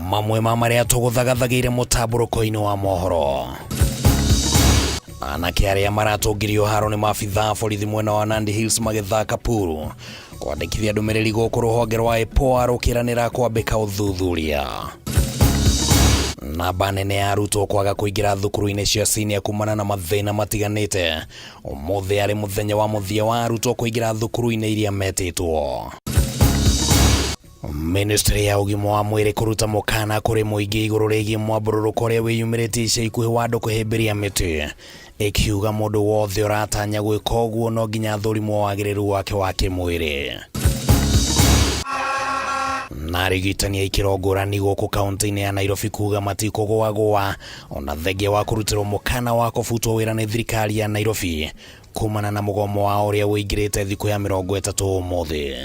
Mamwe maria tuguthagathagiire mutamburuko-ini wa mohoro. Anake aria maratungirio haro ni maabitha borithi mwena wa Nandi Hills magithaka puru kwandikithia ndumiriri guku ruhonge rwa IPOA rukiranira kwambika uthuthuria. Namba nene ya arutwo kwaga kuingira thukuru-ini cia senior kumana na mathina matiganite. Umuthi ari muthenya wa muthia wa arutwo kuingira thukuru-ini iria metitwo. Ministry ya ugima wa mwiri kuruta mukana kuri muingi iguru rigie mwambururuko ria wiyumiritie ica ikuhi wa andu kuhimbiria miti, ikiuga mundu wothe uratanya gwika uguo no nginya thurimo wagiriru wake wa kimwiri. Na arigitani a ikiro ngurani guku kaunti-ini ya Nairobi kuga matikugwagwa ona thengia wa kurutirwo mukana wa kubutwo wira ni thirikari ya Nairobi kumana na mugomo wa uria wingirite thiku ya 30 umuthi.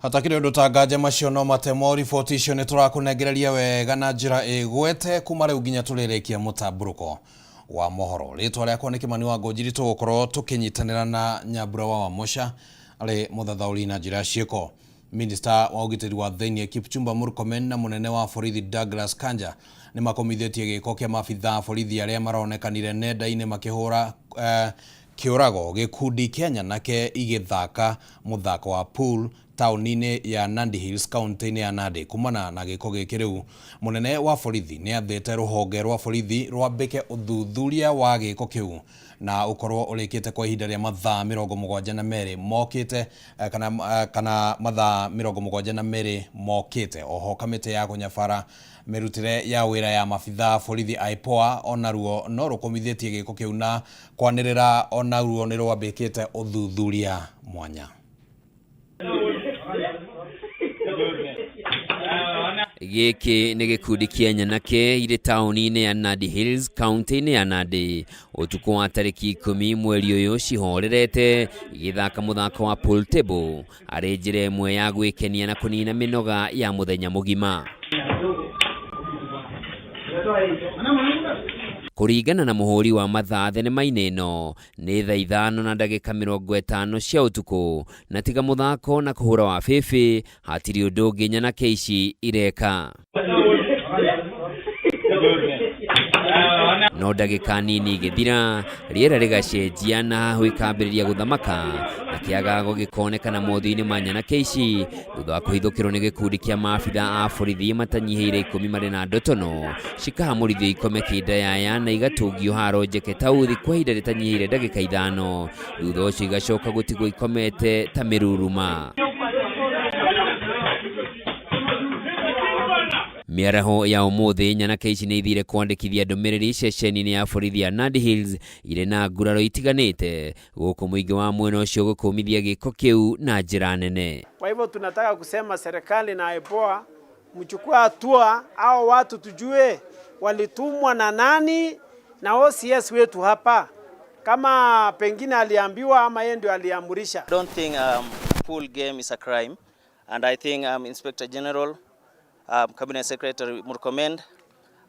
Hatakire undu tangaje macio no matemo riboti icio ni turakunegereria wega na njira igwete kuma riu nginya tulirekia mutamburuko wa mohoro. Ritwa riakwa ni Kimani wa Ngojiri, tugukorwo tukinyitanira na Nyambura wa Wamosha ari muthathauri na njira ciiko. Minister wa ugitiri wa thiini Kipchumba Murkomen na munene wa borithi Douglas Kanja ni makomithetie giko kia maabitha borithi aria maronekanire nenda-ini makihura kiurago gikundi Kenya nake igithaka muthako wa pool taunini ya Nandi Hills kaunti-ini ya Nandi. Kumana na giko gikiriu, munene wa borithi ni athete ruhonge rwa borithi rwambike uthuthuria wa giko kiu na ukorwo urikite kwa ihinda ria mathaa 72 mokite kana mathaa 72 mokite. Oho kamite ya kunyabara mirutire ya wira ya maabitha borithi IPOA onaruo no rukomithetie giko kiu na kwanirira onaruo ni rwambikite uthuthuria mwanya. Giki ni gikundi kia nyanake ire tauni-ini ya Nandi Hills kaunti-ini ya Nandi. Utuku wa tariki 10 mweri uyu cihorerete igithaka muthako wa pool table ari njira imwe ya gwikenia na kunina minoga ya muthenya mugima. Kuringana na muhuri wa mathaa thenema-ini ino ni thaa 5:50 cia utuku na tiga muthako na kuhura wa fifi hatiri undu ungi nyanake ici ireka. No ndagika nini igithira riera rigacenjia na gwikambiriria guthamaka na kiagago gikonekana mothiini ma nyanake ici thutha wa kuhithukirwo ni gikundi kia maabitha a borithi matanyihiire 10 mari na ndotono cikahamurithio ikome kinda yaya na igatungio haro njeke tauthi kwa ihinda ritanyihiire ndagika 5 thutha ucio igacoka gutigwo ikomete ta miruruma. Miaraho ya umuthi nyanake ici ni ithire kwandikithia ndumiriri ceceni-ini ya borithi ya Nandi Hills ire na nguraro itiganite guku muingi wa mwena ucio gukumithia giko kiu na njira nene. Kwa hivyo tunataka kusema serikali na IPOA mchukue hatua, au watu tujue walitumwa na nani na OCS wetu hapa, kama pengine aliambiwa ama yeye ndio aliamurisha. I don't think pool game is a crime, and I think Inspector General, Cabinet Secretary Murkomen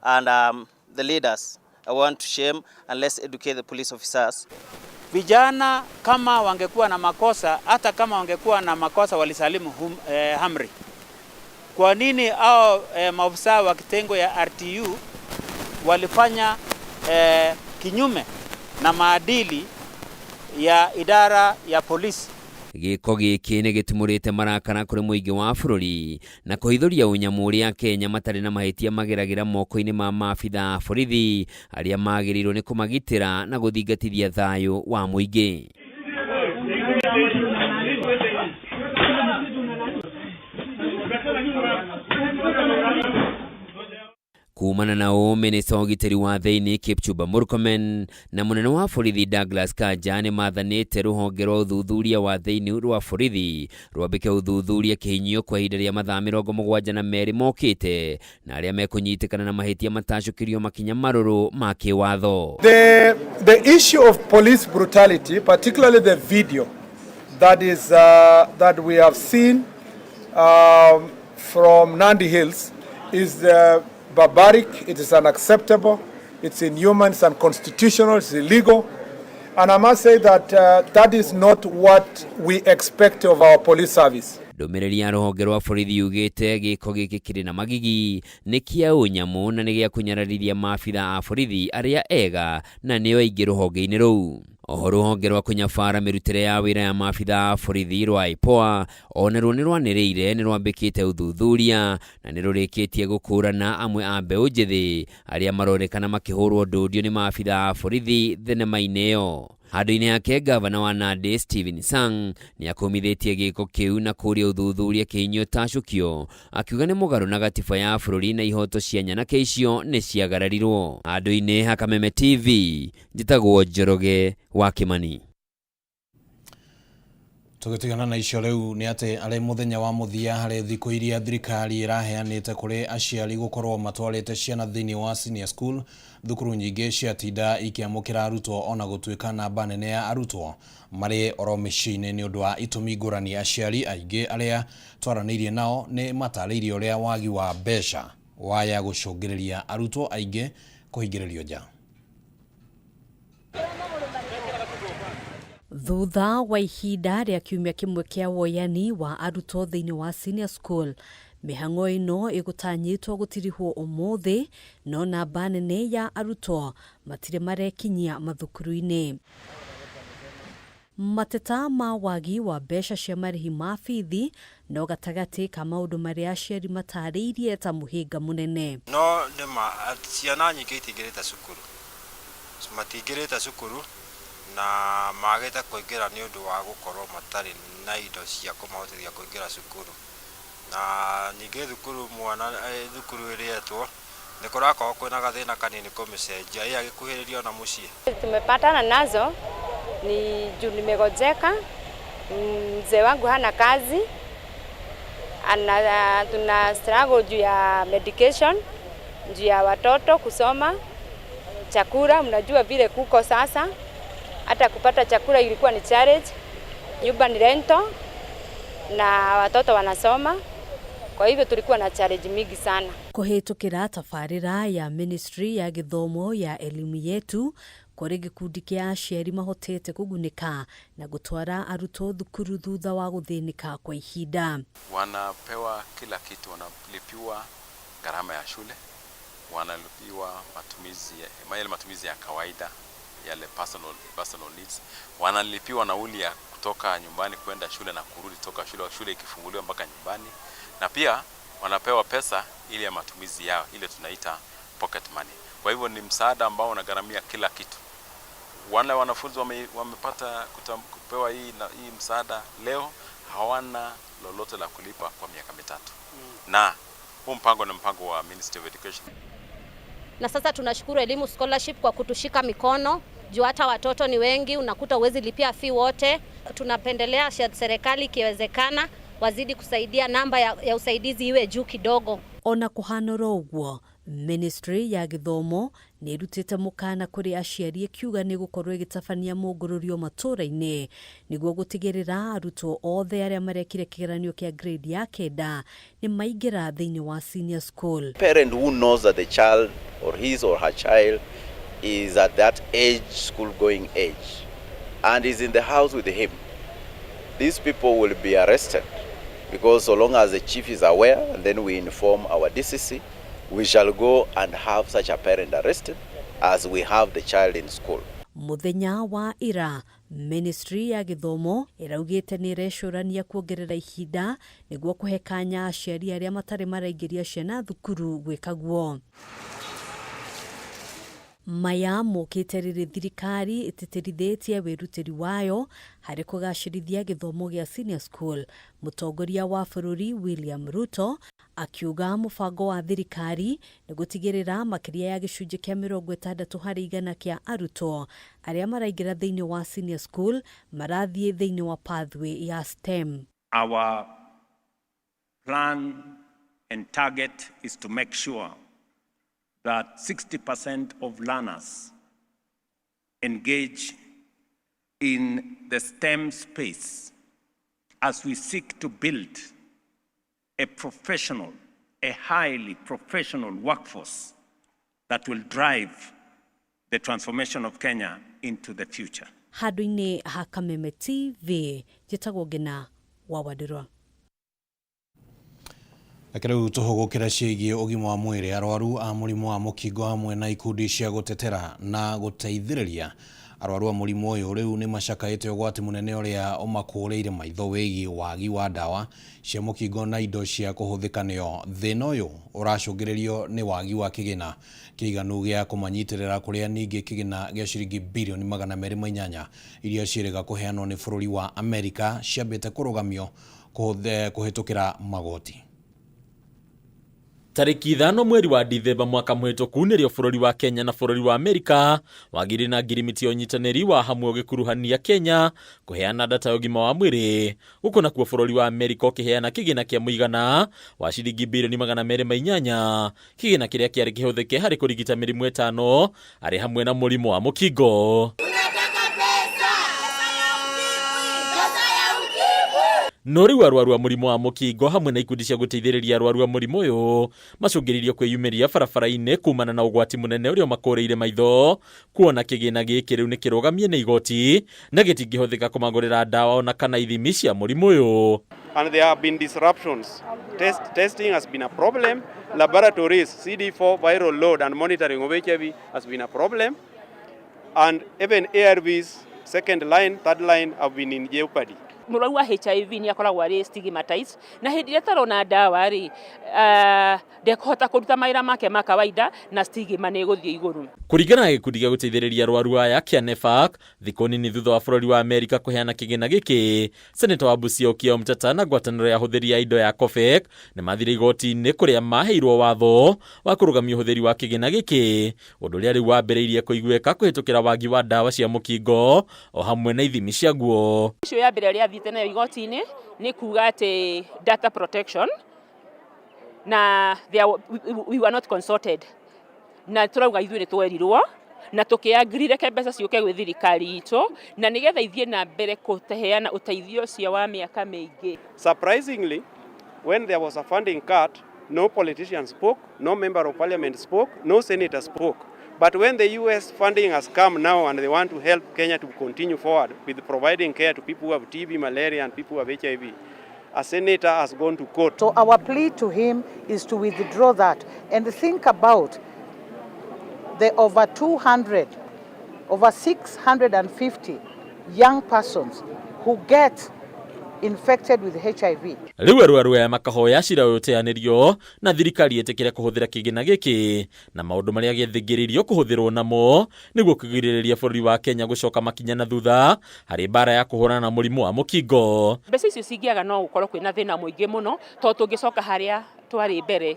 and the leaders, I want to shame and let's educate the police officers. Vijana kama wangekuwa na makosa, hata kama wangekuwa na makosa walisalimu hamri. Kwa nini hao maafisa wa kitengo ya RTU walifanya kinyume na maadili ya idara ya polisi? Giko giki ni gitimurite marakara kuri muingi wa bururi na kuhithuria unyamu uria Kenya matari na mahitia mageragira moko-ini ma maabitha borithi aria magirirwo ni kumagitira na guthingatithia thayu wa muingi. kumana na minista wa ũgitĩri wa thĩinĩ Kipchumba Murkomen na mũnene wa borithi Douglas Kanja nĩ mathanĩte rũhonge rwa ũthuthuria wa thĩinĩ rwa borithi rwambĩke ũthuthuria kĩhinyio kwa ihinda rĩa mathaa 72 mokĩte na arĩa mekũnyitĩkana na mahĩtia matacũkĩrio makinya marũrũ ma kĩwatho. The issue of police brutality, particularly the video that we have seen from Nandi Hills, is barbaric, it is unacceptable, it's inhuman, it's unconstitutional, it's illegal. And I must say that that is not what we expect of our police service. Ndũmĩrĩri ya rũhonge rwa borithi yugĩte gĩko gĩkĩ kĩrĩ na magigi nĩ kĩa ũnyamũ na nĩ gĩa kũnyararithia maabitha a borithi arĩa ega na nĩo aingĩ rũhonge-inĩ rũu. Oho rũhonge rwa kũnyabara mĩrutĩre ya wĩra ya maabitha a borithi rwa IPOA onaruo nĩ rwanĩrĩire nĩ rwambĩkĩte ũthuthuria na nĩ rũrĩkĩtie gũkũrana amwe a mbeũ njĩthĩ arĩa maronekana makĩhũrwo ndũndio nĩ maabitha a borithi thenema-inĩ ĩyo. Handũ-inĩ yake gavana wa Nandi Stephen Sang nĩ akũmithĩtie gĩko kĩu na kũrĩa ũthuthuria kĩhinyio tacũkio akiuga nĩ mũgarũ na gatiba ya bũrũri na ihoto cia nyanake icio nĩ ciagararirwo. Handũ-inĩ ha Kameme TV njĩtagwo Njoroge wa Kimani. Tũgĩtigana na icio rĩu nĩ atĩ arĩ mũthenya wa mũthia harĩ thikũ iria thirikari ĩraheanĩte kũrĩ aciari gũkorwo matwarĩte ciana thĩinĩ wa senior school, thukuru nyingĩ ciatinda ikĩamũkĩra arutwo ona gũtuĩka namba nene ya arutwo marĩ oro mĩciĩ-inĩ nĩ ũndũ wa itũmi ngũrani. Aciari aingĩ arĩa twaranĩirie nao nĩ matarĩirie ũrĩa wagi wa mbeca waya gũcũngĩrĩria arutwo aingĩ kũhingĩrĩrio nja. Thutha wa ihinda rĩa kiumia kĩmwe kĩa woyani wa arutwo thĩinĩ wa senior school, mĩhang'o ĩno ĩgũtanyĩtwo gũtirihwo ũmũthĩ, no namba nene ya arutwo matirĩ marekinyia mathukuru-inĩ. Mateta ma wagi wa mbeca cia marĩhi ma bithi no gatagatĩ ka maũndũ marĩa aciari matarĩirie ta mũhĩnga mũnene. No ciana nyingĩ itingĩrĩte cukuru, matingĩrĩte cukuru na magĩte kũingĩra nĩ ũndũ wa gũkorwo matarĩ na indo cia kũmahotithia kũingĩra cukuru. Na ningĩ thukuru ĩrĩetwo nĩ kũrakorwo kwĩna gathĩna kanini kũmĩcenjia ĩ agĩkuhĩrĩrio na mũciĩ. Tumepatana nazo ni juu nimegojeka, mzee wangu hana kazi, tuna struggle juu ya medication, juu ya watoto kusoma, chakula mnajua vile kuko sasa. Hata kupata chakula ilikuwa ni challenge, nyumba ni rento na watoto wanasoma. Kwa hivyo tulikuwa na challenge mingi sana. Kũhĩtũkĩra tabarĩra ya Ministry ya Gĩthomo ya Elimu Yetu, kũrĩ gĩkundi kĩa aciari mahotete kũgunĩka na gũtwara arutwo thukuru thutha wa gũthĩnĩka kwa ihinda. Wanapewa kila kitu, wanalipiwa gharama ya shule, wanalipiwa matumizi ya kawaida, yale personal needs, wanalipiwa nauli ya kutoka nyumbani kwenda shule na kurudi toka shule ikifunguliwa mpaka nyumbani, na pia wanapewa pesa ili ya matumizi yao, ile tunaita pocket money. Kwa hivyo ni msaada ambao unagharamia kila kitu. Wale wanafunzi wamepata kupewa hii msaada leo hawana lolote la kulipa kwa miaka 3. Na huu mpango ni mpango wa Ministry of Education. Na sasa tunashukuru Elimu Scholarship kwa kutushika mikono, juu hata watoto ni wengi, unakuta uwezi lipia fee wote. Tunapendelea serikali ikiwezekana wazidi kusaidia, namba ya usaidizi iwe juu kidogo. Ona kũhanora ũguo, Ministry ya Gĩthomo nĩ ĩrutĩte mũkana kũrĩ aciari ĩkiuga nĩ gũkorwo ĩgĩtabania mũngũrũrio matũũra-inĩ nĩguo gũtigĩrĩra arutwo othe arĩa marekire kĩgeranio kĩa grade ya 9 nĩ maingĩra thĩinĩ wa senior school. Parent who knows that the child or his or her child is at that age, school going age, and is in the house with him, these people will be arrested, because so long as the chief is aware and then we inform our DCC, we shall go and have such a parent arrested as we have the child in school. Mũthenya wa ira, Ministry ya Gĩthomo ĩraugĩte nĩ ĩrecũrania kuongerera ihinda nĩguo kũhe kanya aciari arĩa matarĩ maraingĩria ciana thukuru gwĩkaguo. maya mokite riri thirikari ititirithĩtie wĩrutĩri wayo harĩ kũgacĩrithia gĩthomo gĩa senior school. Mũtongoria wa bũrũri William Ruto akiuga mũbango wa thirikari nĩ gũtigĩrĩra makĩria ya gĩcunjĩ kĩa 60% kĩa arutwo arĩa maraingĩra thĩinĩ wa senior school marathiĩ thĩinĩ wa pathway ya STEM. Our plan and target is to make sure that 60% of learners engage in the STEM space as we seek to build a professional, a highly professional workforce that will drive the transformation of Kenya into the future. Handũ-inĩ ha Kameme TV, njĩtagwo Ngina wa Wadĩrwa. Rĩu tũhũgũkĩra ciĩgiĩ ũgima wa mwĩrĩ. Arwaru a mũrimũ wa mũkingo hamwe na ikundi cia gũtetera na gũteithĩrĩria arwaru a mũrimũ ũyũ rĩu nĩ macakaĩte ũgwati mũnene ũrĩa ũmakũrĩire maitho wĩgiĩ wagi wa ndawa cia mũkingo na indo cia kũhũthĩka nĩyo. Thĩna ũyũ ũracũngĩrĩrio nĩ wagi wa kĩgĩna kĩiganu gĩa kũmanyitĩrĩra, kũrĩa ningĩ kĩgĩna gĩa ciringi birioni 208 iria ciĩrĩga kũheanwo nĩ bũrũri wa Amerika ciambĩte kũrũgamio kũhĩtũkĩra magoti. Tariki 5 mweri wa Dithemba mwaka mũhĩtũku nĩrĩo bũrũri wa Kenya na bũrũri wa Amerika wagire na ngirimiti ya ũnyitanĩri wa hamwe ũgĩkuruhania Kenya kũheana data ya ũgima wa mwĩrĩ, gũkũ nakuo bũrũri wa Amerika ũkĩheana kĩgĩna kĩa mũigana wa ciringi birioni 208, kĩgĩna kĩrĩa kĩarĩ kĩhũthĩke harĩ kũrigita mĩrimũ 5 arĩ hamwe na mũrimũ wa mũkingo. No rĩu arwaru a mũrimũ wa mũkingo hamwe na ikundi cia gũteithĩrĩria arwaru a mũrimũ ũyũ macũngĩrĩirio kwĩyumĩria barabara-inĩ kumana na ũgwati mũnene ũrĩa makũrĩire maitho, kuona kĩgĩna gĩkĩ rĩu nĩ kĩrũgamie nĩ igoti na gĩtingĩhũthĩka kũmagũrĩra ndawa ona kana ithimi cia mũrimũ ũyũ. And there have been disruptions. Testing has been a problem. Laboratories, CD4 viral load and monitoring of HIV has been a problem. And even ARVs, second line, third line have been in jeopardy. Mũrwaru wa HIV ni akoragwo arĩ stigmatized na hĩndĩ ĩrĩa tarona ndawa rĩ ndekũhota kũruta mawĩra make ma kawaida na stigma nĩ gũthiĩ igũrũ. Kũringana na gĩkundi gĩa gũteithĩrĩria arwaru aya kĩa NEFAC, thikũ nini thutha wa bũrũri wa Amerika kũheana kĩgĩna gĩkĩ, Seneta wa Busia Okiya Omtata na ngwatanĩro ya hũthĩri ya indo ya COFEC nĩ mathire igoti-inĩ kũrĩa maheirwo watho wa kũrũgamia ũhũthĩri wa kĩgĩna gĩkĩ, ũndũ ũrĩa rĩu wambĩrĩirie kũiguĩka kũhĩtũkĩra wagi wa ndawa cia mũkingo o hamwe na ithimi ciaguo. Icio ya mbere rĩa thitene igoti-inĩ nĩ kuga atĩ data protection na we were not consulted, na turauga ithuĩ nĩ twerirwo na tũkĩagrire mbeca ciũke gwĩ thirikari itũ na nĩgetha ithiĩ na mbere kũheana ũteithio ũcio wa mĩaka mĩingĩ. Surprisingly, when there was a funding cut, no politician spoke, no member of parliament spoke, no senator spoke. But when the US funding has come now and they want to help Kenya to continue forward with providing care to people who have TB, malaria and people who have HIV, a senator has gone to court. So our plea to him is to withdraw that and think about the over 650 young persons who get infected with HIV. Rĩu arwaru aya makahoya cira ũteanĩrio na thirikari ĩtĩkĩre kũhũthĩra kĩgĩna gĩkĩ na maũndũ marĩa gĩathingĩrĩirio kũhũthĩrwo namo nĩguo kũgirĩrĩria bũrũri wa Kenya gũcoka makinya na thutha harĩ mbara ya kũhũrana na mũrimũ wa mũkingo. Mbeca icio cingĩaga no gũkorwo kwĩna thĩna mũingĩ mũno tondũ tũngĩcoka harĩa twarĩ mbere,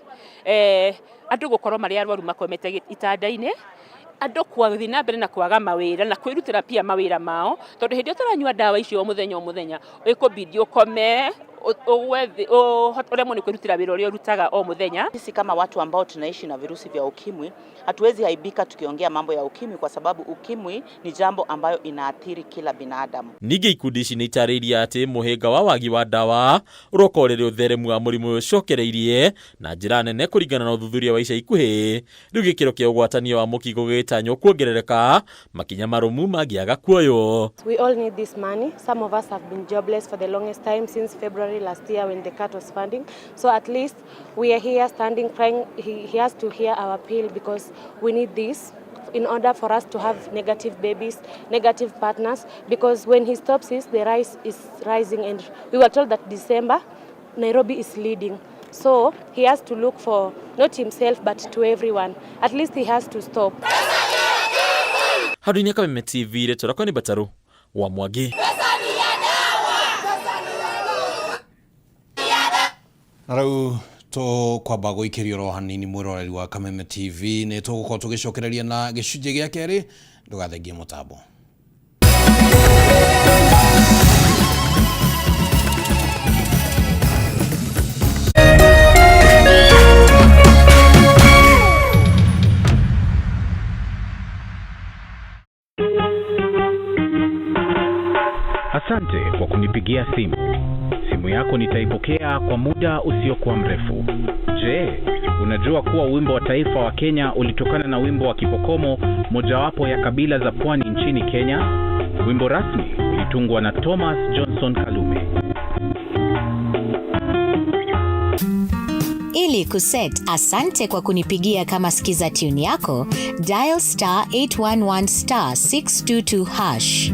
andũ gũkorwo marĩ arwaru makomete itanda-inĩ, andũ kwagĩthi na mbere na kwaga mawĩra na kwĩrutĩra pia mawĩra mao tondũ hĩndĩ ũtaranyua ndawa icio o mũthenya ĩkũbidi ũkome uremwo ni kwĩrutĩra wĩra ũrĩa ũrutaga o mũthenya. Sisi kama watu ambao tunaishi na virusi vya ukimwi hatuwezi haibika tukiongea mambo ya ukimwi kwa sababu ukimwi ni jambo ambayo inaathiri kila binadamu. Ningĩ ikundi ici nĩ itarĩirie atĩ mũhĩnga wa wagi wa ndawa ũrokorerwo ũtheremu wa mũrimũ ũcokereirie na njĩra nene kũringana na ũthuthuria wa ica ikuhĩ. Rĩu gĩkĩro kĩa ũgwatanio wa mũkingo gĩtanywo kuongerereka makinya marũmu mangĩaga kuoywo. We all need this money. Some of us have been jobless for the longest time since February last year when the cut was funding. So at least we are here standing crying. He has to hear our appeal because we need this in order for us to have negative babies, negative partners, because when he stops this, the rise is rising, and we were told that December, Nairobi is leading. So he has to look for not himself but to everyone. At least he has to stop. Hadunia Kameme TV retora kwa ni Bataru wa Mwagi. Rau to kwa bago ikirio hanini mwiroreri wa Kameme TV ne to gukorwo tugicokereria na gicunje gia keri ndugathengie mutambo. Asante kwa kunipigia simu. Simu yako nitaipokea kwa muda usiokuwa mrefu. Je, unajua kuwa wimbo wa taifa wa Kenya ulitokana na wimbo wa Kipokomo, mojawapo ya kabila za pwani nchini Kenya? Wimbo rasmi ulitungwa na Thomas Johnson Kalume. Ili kuset asante kwa kunipigia kama skiza tune yako, dial *811 *622#.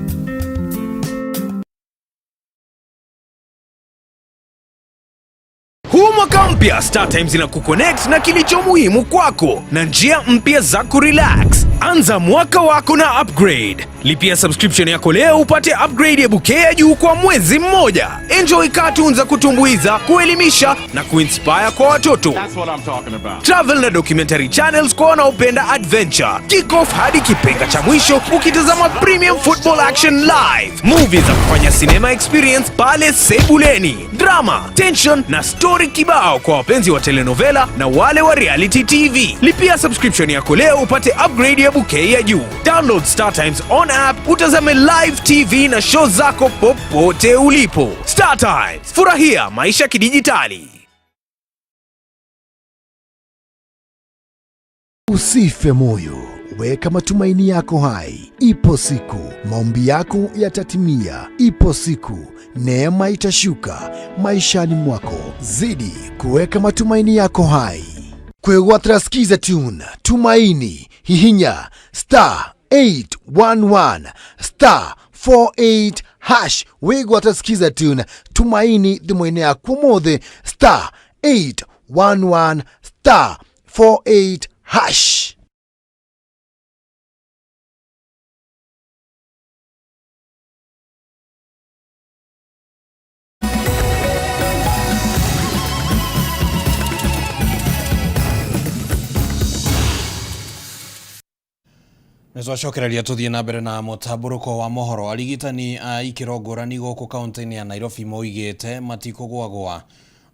Huu mwaka mpya Star Times inakuconnect na kilicho muhimu kwako na njia mpya za kurelax. Anza mwaka wako na upgrade. Lipia subscription yako leo upate upgrade ya bouquet ya juu kwa mwezi mmoja. Enjoy cartoons za kutumbuiza, kuelimisha na kuinspire kwa watoto. That's what I'm talking about. Travel na documentary channels kwa wanaopenda adventure. Kick off hadi kipenga cha mwisho ukitazama premium football action live. Movies za kufanya cinema experience pale sebuleni. Drama, tension na story kibao kwa wapenzi wa telenovela na wale wa reality TV. Lipia subscription yako leo upate upgrade ya bouquet ya juu. Download Star Times on app, utazame live TV na show zako popote ulipo. Star Times, furahia maisha kidijitali. Usife moyo, weka matumaini yako hai. Ipo siku maombi yako yatatimia. Ipo siku neema itashuka maishani mwako. Zidi kuweka matumaini yako hai. Kwegwatira skiza tune tumaini hihinya *811 *48# wegwatira skiza tune tumaini thimwene yaku mothe *811 *48#. Nĩtwacokereria tuthie na mbere na mũtamburuko wa mohoro. Arigitani a ikĩro ngũrani gũkũ kaunti-inĩ ya Nairobi moigĩte matikũgwagwa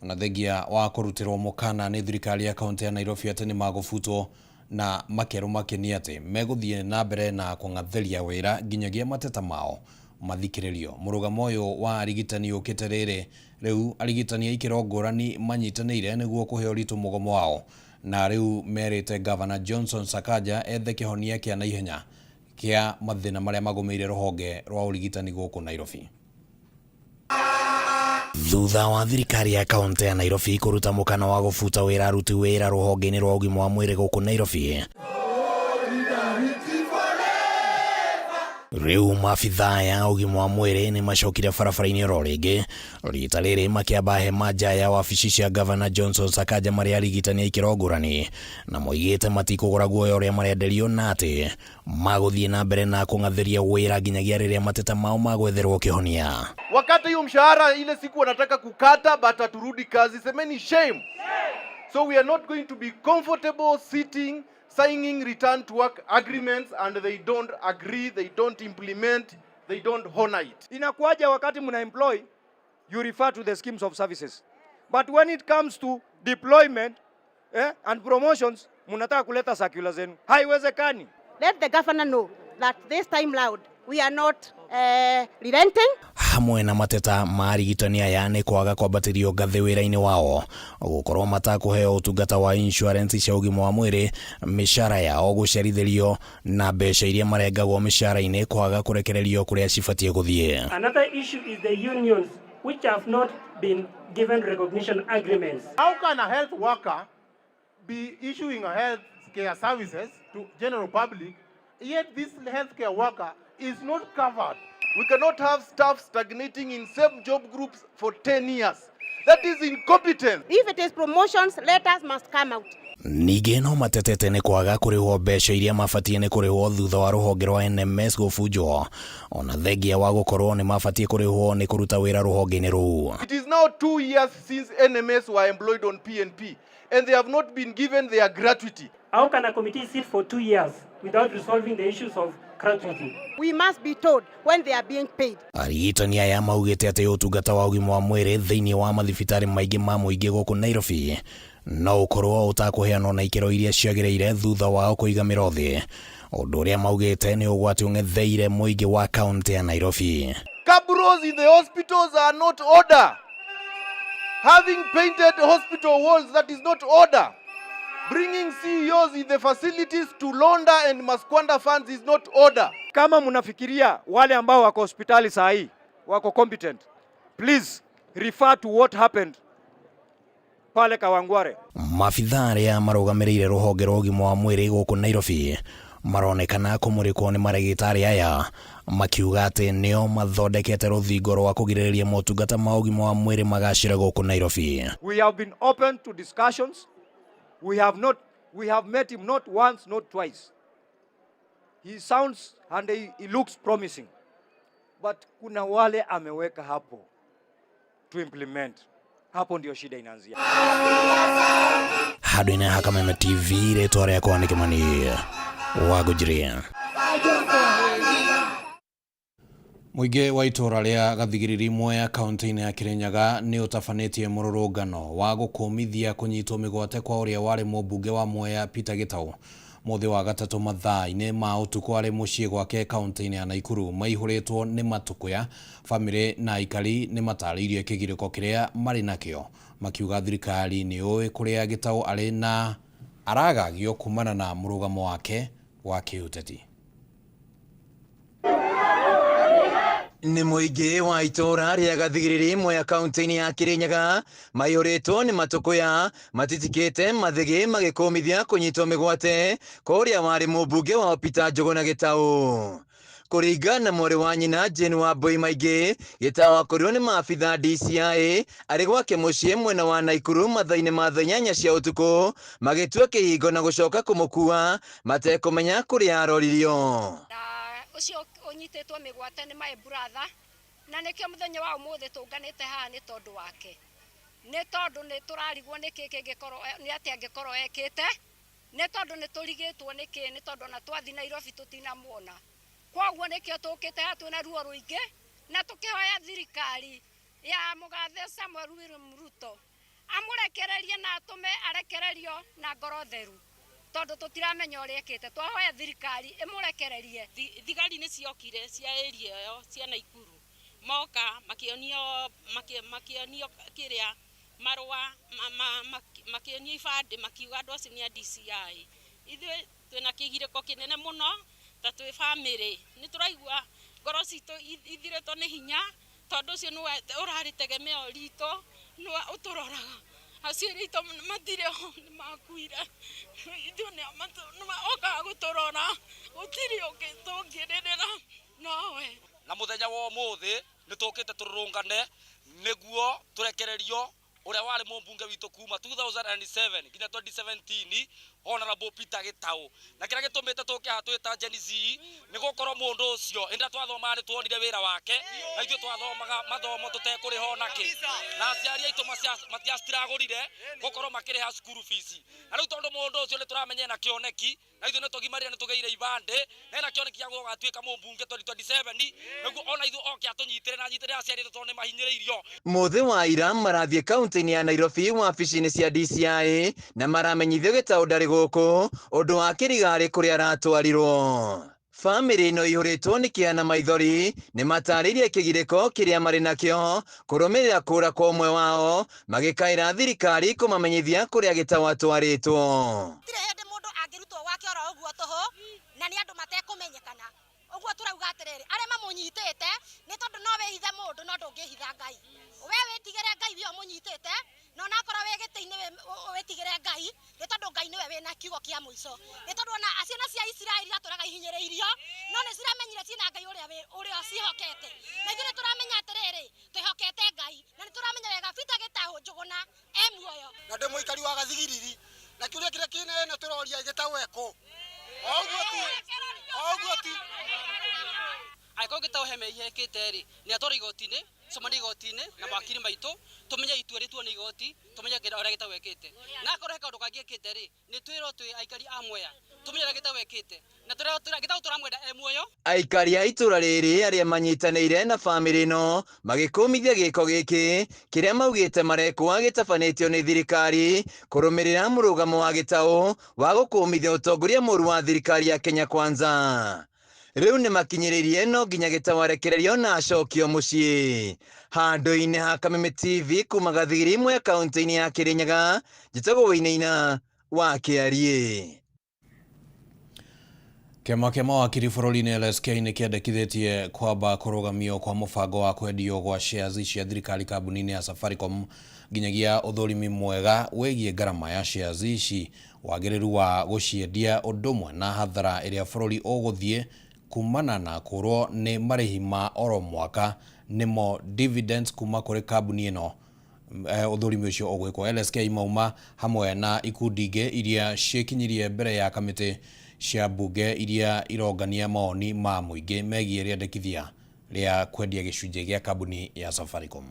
na thengia wa kũrutĩrwo mũkana nĩ thirikari ya kaunti ya Nairobi atĩ nĩ magũbutwo, na makerwo makĩnia atĩ megũthiĩ na mbere na kũng'athĩria wĩra nginyagia mateta mao mathikĩrĩrio. Mũrũgamo ũyũ wa arigitani ũkĩte rĩrĩ, rĩu arigitani a ikĩro ngũrani manyitanĩire nĩguo kũhe ũritũ mũgomo wao, na rĩu merĩte Governor Johnson Sakaja ethe kĩhonia kĩa naihenya kĩa mathĩna marĩa magũmĩire rũhonge rwa ũrigitani gũkũ Nairobi. Thutha wa thirikari ya kaunti ya Nairobi kũruta mũkana wa gũbuta wĩra aruti wĩra rũhonge-inĩ rwa ũgima wa mwĩrĩ gũkũ Nairobi, rĩu maabitha ya ũgima wa mwĩrĩ nĩ macokire barabara-inĩ oro rĩngĩ, rita rĩrĩ makĩamba hema nja ya wabici cia Governor Johnson Sakaja marĩa arigitani a ikĩro ngũrani, na moigĩte matikũgũra guoya ũrĩa marenderio na atĩ magũthiĩ na mbere na kũng'athĩria wĩra nginyagia rĩrĩa mateta mao magwetherwo kĩhonia. Wakati hiyo mshahara ile siku wanataka kukata bata turudi kazi, semeni shame. So we are not going to be comfortable sitting signing return to work agreements and they don't agree, they don't implement, they don't honor it. Inakuaje wakati muna employ, you refer to the schemes of services. But when it comes to deployment and promotions, munataka kuleta circular zenu. Haiwezekani. Let the governor know that this time loud we are not relenting. Hamwe na mateta ma arigitani aya nĩ kwaga kwambatĩrio ngathĩ wĩra-inĩ wao, gũkorwo matakũheo ũtungata wa insurance cia ũgima wa mwĩrĩ, mĩcara yao gũcerithĩrio na mbeca iria marengagwo mĩcara-inĩ kwaga kũrekererio kũrĩa cibatiĩ gũthiĩ. Another issue is the unions which have not been given recognition agreements. How can a health worker be issuing a health care services to general public, yet this healthcare worker is not covered? We cannot have staff stagnating in same job groups for 10 years. That is incompetence. If it is promotions, letters must come out. Ningĩ no matetete nĩ kwaga kũrĩhwo mbeca iria mabatie nĩ kũrĩhwo thutha wa rũhonge rwa NMS gũbunjwo, ona thengia wa gũkorwo nĩ mabatie kũrĩhwo nĩ kũruta wĩra rũhonge-inĩ rũu. It is now 2 years since NMS were employed on PNP and they have not been given their gratuity. How can a committee sit for 2 years without resolving the issues of gratuity? We must be told when they are being paid. Arigitani aya maugĩte atĩ ũtungata wa ũgima wa mwĩrĩ thĩinĩ wa mathibitarĩ maingĩ ma mũingĩ gũkũ Nairobi no ũkorwo ũtakũheanwo na ikĩro iria ciagĩrĩire thutha wao kũigamĩra thĩ, ũndũ ũrĩa maugĩte nĩ ũgwati ũng'etheire mũingĩ wa kaunti ya Nairobi. Cabros in the hospitals are not order. Having painted hospital walls, that is not order. Bringing CEOs in the facilities to launder and masquander funds is not order. Kama mnafikiria wale ambao wako hospitali saa hii wako competent, please refer to what happened pale Kawangware. Maabitha arĩa marũgamĩrĩire rũhonge rwa ũgima wa mwĩrĩ gũkũ Nairobi maronekana kũmũrĩkwo nĩ marĩgĩtarĩ aya, makiuga atĩ nĩo mathondekete rũthingo rwa kũgirĩrĩria motungata ma ũgima wa mwĩrĩ magacĩre gũkũ Nairobi. We have been open to discussions. We have met him not once, not twice. He sounds and he looks promising. But kuna wale ameweka hapo to implement. Hapo ndio shida inaanzia. Hadwina Hakameme TV rĩtwa rĩakwa nĩ Kĩmani wa Gũjiria. Mũingĩ wa itũra rĩa Gathigiriri Mwea kaunti-inĩ ya Kirinyaga nĩ ũtabanĩtie mũrũrũngano wa gũkũmithia kũnyitwo mĩgwate kwa ũrĩa warĩ mũmbunge wa Mwea Peter Gitau. Mũthĩ wa gatatũ mathaa-inĩ ma ũtukũ arĩ mũciĩ gwake kaunti-inĩ ya Naikuru maihũrĩtwo nĩ matũkũya. Bamĩrĩ na aikari nĩ matarĩirie kĩgirĩko kĩrĩa marĩ nakĩo, makiuga thirikari nĩ ũĩ kũrĩa Gitau arĩ na aragagio kumana na mũrũgamo wake wa kĩũteti. Nĩ mũingĩ wa itũra rĩa Gathigiriri Mwea kaunti-inĩ ya Kirinyaga maihũrĩtwo nĩ matũkũya matitikĩte mathĩgĩ magĩkũmithia kũnyitwo mĩgwate kũrĩa warĩ mũmbunge wa Peter Njũgũna Gitau. Kũringana na mwarĩ wa nyina Jane Wambui Maingĩ, Gitau akorirwo nĩ maabitha DCI arĩ gwake mũciĩ mwena wa Naikuru mathaa-inĩ ma thaa 8 cia ũtukũ, magĩtua kĩhingo na gũcoka kũmũkua matekũmenya kũrĩa aroririo. Ucio unyitĩtwo mĩgwate nĩ my brother, na nĩkĩo mũthenya wa ũmũthĩ tũnganĩte haha nĩ tondũ wake. Nĩ tondũ nĩ tũrarigwo nĩkĩ kĩngĩkorwo nĩ atĩ angĩkorwo ekĩte, nĩ tondũ nĩ tũrigĩtwo nĩkĩ, nĩ tondũ na twathi Nairobi tũtinamuona. Kwoguo nĩkĩo tũkĩte haha twĩna ruo rũingĩ na tũkĩhoya thirikari ya mũgathe Samuel William Ruto amũrekererie na atũme arekererio na ngoro theru, tondũ tũtiramenya ũrĩa ekĩte. Twahoya thirikari ĩmũrekererie. Thigari nĩ ciokire cia area ĩyo cia Naikuru, moka makĩonio kĩrĩa marũa makĩonio ibandĩ, makiuga andũ acio nĩ a DCI. Ithuĩ twĩna kĩgirĩko kĩnene mũno ta twĩ bamĩrĩ, nĩ tũraigua ngoro citũ ithirĩtwo nĩ hinya, tondũ ũcio nĩwe ũrarĩ tegemeo ritũ, nĩwe ũtũroraga. Acio ritũ matirĩ ho, nĩ makuire. Ithuĩ nĩwe okaga gũtũrora, gũtirĩ ũngĩ tũngĩrĩrĩra nowe. Na mũthenya wa ũmũthĩ nĩ tũkĩte tũrũrũngane nĩguo tũrekererio ũrĩa warĩ mũmbunge witũ kuma 2007 nginya 2017 Honorable Peter Gitau. Na kĩrĩa gĩtũmĩte tũke haha twĩta Gen Z nĩ gũkorwo mũndũ ũcio hĩndĩ twathomaga nĩ tuonire wĩra wake, na ithuĩ twathomaga mathomo tũtekũrĩho nakĩ, na aciari aitũ matiacitiragũrire gũkorwo makĩrĩha school fees. Na rĩu tondũ mũndũ ũcio nĩ tũramenya ena kĩoneki, na ithuĩ nĩ tũgimarĩre nĩ tũgeire ibandĩ, na ena kĩoneki gĩa gũgatuĩka mũmbunge 2027, nĩguo ona ithuĩ oke atũnyitĩre na nyitĩre aciari aitũ tondũ nĩ mahinyĩrĩirio. Mũthĩ wa ira marathiĩ kaunti-inĩ ya Nairobi wabici-inĩ cia DCI na maramenyithio Gitau ndarĩ gũkũ, ũndũ wa kĩrigarĩ kũrĩa aratwarirwo. Bamĩrĩ ĩno ĩihũrĩtwo nĩ kĩeha na maithori nĩ matarĩirie kĩgirĩko kĩrĩa marĩ nakĩo kũrũmĩrĩra kũra kwa ũmwe wao, magĩkaĩra thirikari kũmamenyithia kũrĩa Gitau atwarĩtwo. Gũtirĩ hĩndĩ mũndũ angĩrutwo gwake oro ũguo tũhũ na nĩ andũ matekũmenyekana. Ũguo tũrauga atĩrĩrĩ, arĩa mamũnyitĩte nĩ tondũ no wĩhithe mũndũ no ndũngĩhitha Ngai. We wĩtigĩre Ngai we ũmũnyitĩte, na onakorwo wĩ gĩtĩ-inĩ wĩtigĩre Ngai, nĩ tondũ Ngai nĩwe wĩna kiugo kĩa mũico. Nĩ tondũ ona ciana cia Isiraeli iratũraga ihinyĩrĩirio, no nĩ ciramenyire ciĩna Ngai ũrĩa ciĩhokete. Na ithuĩ nĩ tũramenya atĩrĩrĩ, twĩhokete Ngai, na nĩ tũramenya wega Peter Gitau Njũgũna e muoyo. Na ndĩ mũikari wa Gathigiriri, na turia kire kine na turoria gitaweko oguo tu aiko gitawheme ihekete ri ni atori igotine somani igotine na makiri maitu tumenye itua ritwo ni igoti tumenye kira ora gitawekete na koreka kandu kagiekete ri ni twiro twi aikari amweya tumenye ora gitawekete na tura gitaw turamwenda emuoyo. Aikari a itura riri aria manyitanĩire na bamĩrĩ ĩno magĩkũmithia gĩko gĩkĩ kĩrĩa maugĩte marekwo gĩtabanĩtio nĩ thirikari kũrũmĩrĩra mũrũgamo wa gĩtaũ wa gũkũmithia ũtongoria mũru wa thirikari ya Kenya Kwanza. Rĩu nĩ makinyĩrĩirie no nginya gĩtaũ arekererio na acokio mũciĩ. Handũ-inĩ ha Kameme TV kuma Gathigiri imwe kaunti-inĩ ya Kirinyaga, njĩtagwo Wainaina wa Kĩarie. Kĩama kĩa mawakiri bũrũri-inĩ LSK nĩ kĩendekithĩtie kwamba kũrũgamio kwa mũbango wa kwendio gwa shares cia thirikari kambuni-inĩ ya Safaricom nginyagia ũthũrimi mwega wĩgiĩ ngarama ya shares ici, wagĩrĩru wa gũciendia ũndũ ũmwe na hathara ĩrĩa bũrũri ũgũthiĩ kumana na kũrwo nĩ marĩhi ma oro mwaka nĩmo dividends kuma kũrĩ kambuni ĩno. Ũthũrimi ũcio ũgwĩkwo LSK mauma hamwe na ikundi ingĩ iria ciĩkinyirie mbere ya kamĩtĩ cia mbunge iria irongania maoni ma mũingĩ megiĩ rĩendekithia rĩa kwendia gĩcunjĩ gĩa kambuni ya Safaricom.